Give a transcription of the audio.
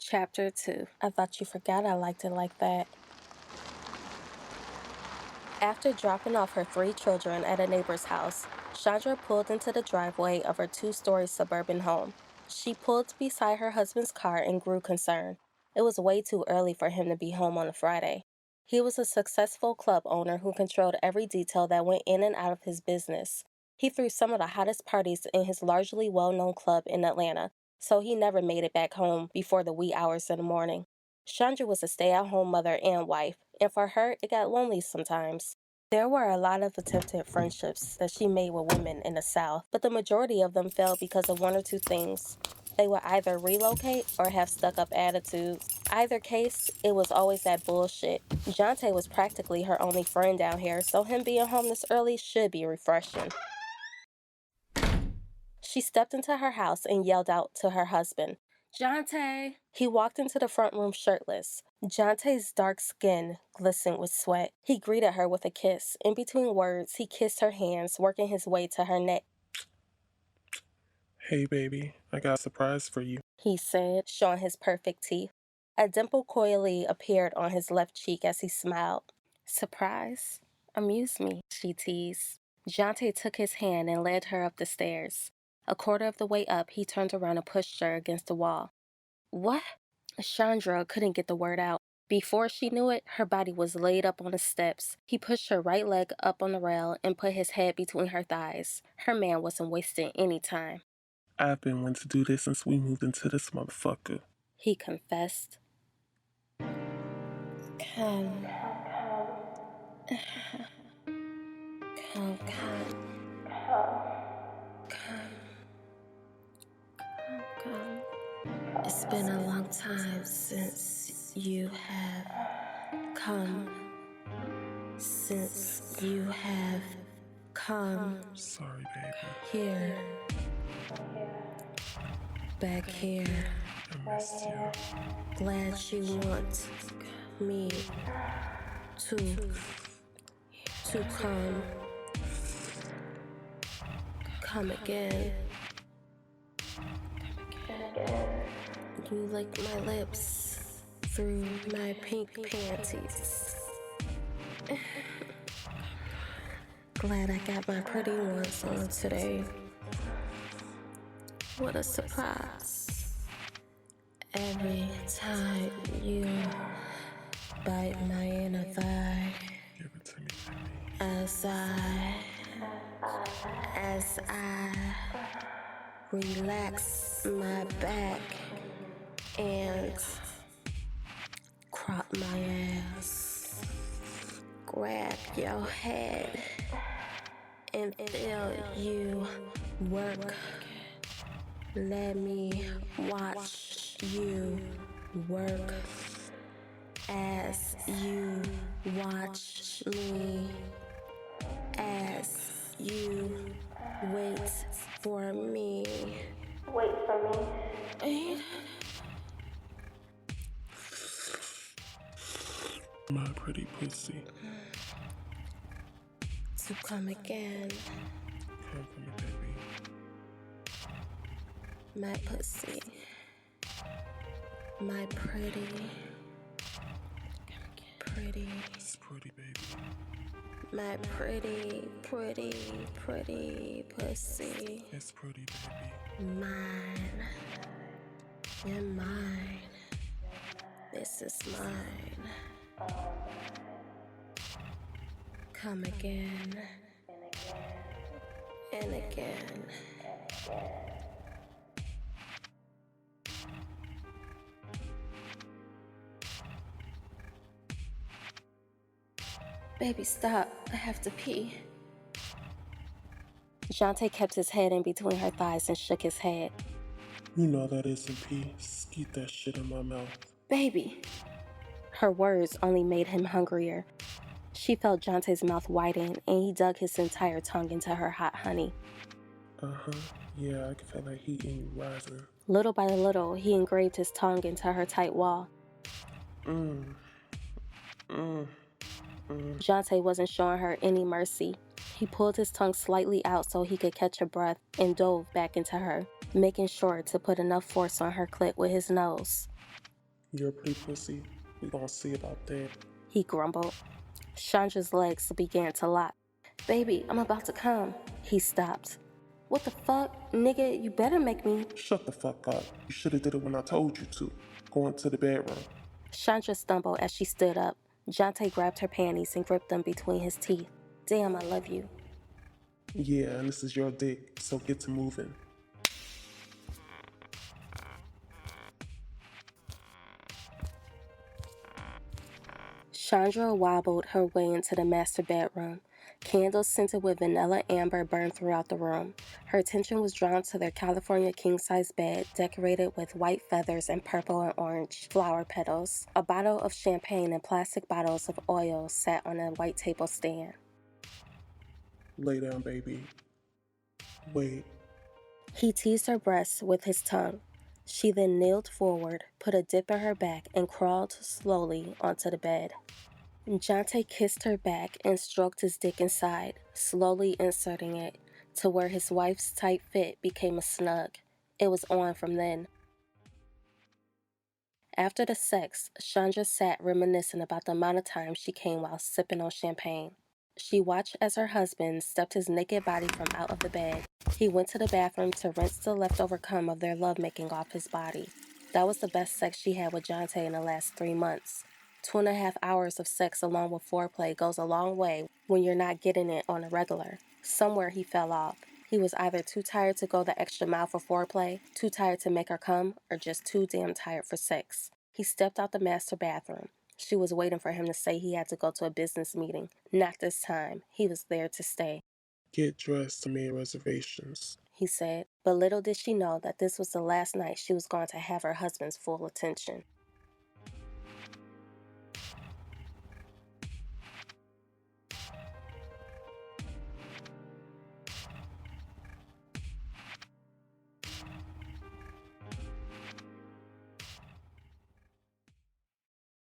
Chapter 2. I thought you forgot I liked it like that. After dropping off her 3 children at a neighbor's house, Chandra pulled into the driveway of her 2-story suburban home. She pulled beside her husband's car and grew concerned. It was way too early for him to be home on a Friday. He was a successful club owner who controlled every detail that went in and out of his business. He threw some of the hottest parties in his largely well-known club in Atlanta, so he never made it back home before the wee hours of the morning. Chandra was a stay-at-home mother and wife, and for her, it got lonely sometimes. There were a lot of attempted friendships that she made with women in the South, but the majority of them failed because of one or two things. They would either relocate or have stuck-up attitudes. Either case, it was always that bullshit. Jonte was practically her only friend down here, so him being home this early should be refreshing. She stepped into her house and yelled out to her husband, "Jonte!" He walked into the front room shirtless. Jonte's dark skin glistened with sweat. He greeted her with a kiss. In between words, he kissed her hands, working his way to her neck. "Hey, baby, I got a surprise for you," he said, showing his perfect teeth. A dimple coyly appeared on his left cheek as he smiled. "Surprise? Amuse me," she teased. Jonte took his hand and led her up the stairs. A quarter of the way up, he turned around and pushed her against the wall. "What?" Chandra couldn't get the word out. Before she knew it, her body was laid up on the steps. He pushed her right leg up on the rail and put his head between her thighs. Her man wasn't wasting any time. "I've been wanting to do this since we moved into this motherfucker," he confessed. Come. It's been a long time since you have come. Since you have come. "Sorry, baby. Here. Back here. I missed you." Glad you want me to come again. You licked my lips through my pink panties. Glad I got my pretty ones on today. What a surprise. Every time you bite my inner thigh, "Give it to me, baby." as I relax my back and crop my ass, grab your head and feel you work. Let me watch you work as you watch me, as you wait for me. Aiden. "My pretty pussy. To come again. Come for me, baby." My pussy. My pretty. "It's pretty, baby." My pretty pussy. "It's pretty, baby." Mine. You're mine. This is mine. Come again. And again. Baby, stop. I have to pee. Jonte kept his head in between her thighs and shook his head. "You know that isn't pee. Skeet that shit in my mouth." Baby. Her words only made him hungrier. She felt Jonte's mouth widen, and he dug his entire tongue into her hot honey. Yeah, I can feel that heat in you rising. Little by little, he engraved his tongue into her tight wall. Jonte wasn't showing her any mercy. He pulled his tongue slightly out so he could catch her breath and dove back into her, making sure to put enough force on her clit with his nose. You're a pretty pussy. We gonna see about that. he grumbled. Chandra's legs began to lock. Baby, I'm about to come. He stopped. What the fuck? Nigga, you better make me. Shut the fuck up. You shoulda did it when I told you to. Go into the bedroom. Chandra stumbled as she stood up. Jante grabbed her panties and gripped them between his teeth. Damn, I love you. Yeah, and this is your dick, so get to moving. Chandra wobbled her way into the master bedroom. Candles scented with vanilla amber burned throughout the room. Her attention was drawn to their California king-size bed, decorated with white feathers and purple and orange flower petals. A bottle of champagne and plastic bottles of oil sat on a white table stand. Lay down, baby. Wait. He teased her breasts with his tongue. She then kneeled forward, put a dip in her back, and crawled slowly onto the bed. Jante kissed her back and stroked his dick inside, slowly inserting it to where his wife's tight fit became a snug. It was on from then. After the sex, Chandra sat reminiscing about the amount of time she came while sipping on champagne. She watched as her husband stepped his naked body from out of the bed. He went to the bathroom to rinse the leftover cum of their lovemaking off his body. That was the best sex she had with Jante in the last 3 months. 2.5 hours of sex along with foreplay goes a long way when you're not getting it on a regular. Somewhere he fell off. He was either too tired to go the extra mile for foreplay, too tired to make her come, or just too damn tired for sex. He stepped out the master bathroom. She was waiting for him to say he had to go to a business meeting. Not this time. He was there to stay, Get dressed and make reservations. he said. But little did she know that this was the last night she was going to have her husband's full attention.